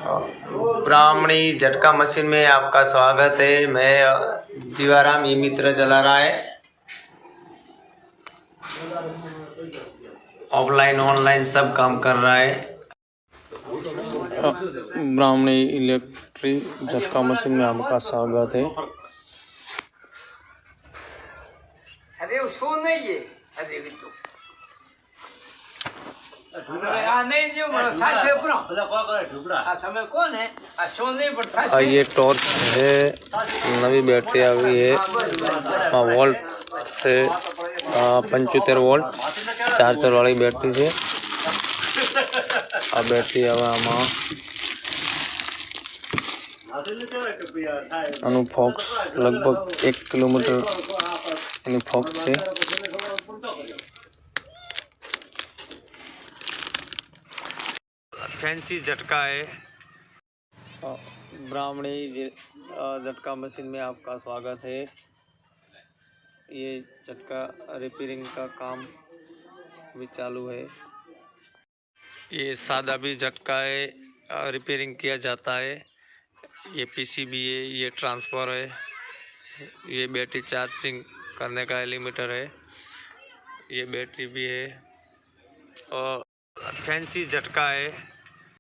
ब्राह्मणी झटका मशीन में आपका स्वागत है। मैं जीवाराम, ये मित्र चला रहा है। ऑफलाइन ऑनलाइन सब काम कर रहा है। ब्राह्मणी इलेक्ट्रिक झटका मशीन में आपका स्वागत है। अरे उसको नहीं है, अरे तो आ नहीं जो था से पूरा भला को करे ढुकड़ा आ समय कौन है आ सोने पर था। ये टॉर्च है, नवी बैटरी आ गई है। वोल्ट से 75 वोल्ट चार्जर वाली बैटरी है। आ बैटरी હવે આમાં આનું ફોક્સ લગભગ 1 કિલોમીટર એની ફોક્સ છે। फैंसी झटका है। ब्राह्मणी झटका मशीन में आपका स्वागत है। ये झटका रिपेयरिंग का काम भी चालू है। ये सादा भी झटका है, रिपेयरिंग किया जाता है। ये पीसीबी है, ये ट्रांसफर है, ये बैटरी चार्जिंग करने का लिमिटर है, ये बैटरी भी है। और फैंसी झटका है।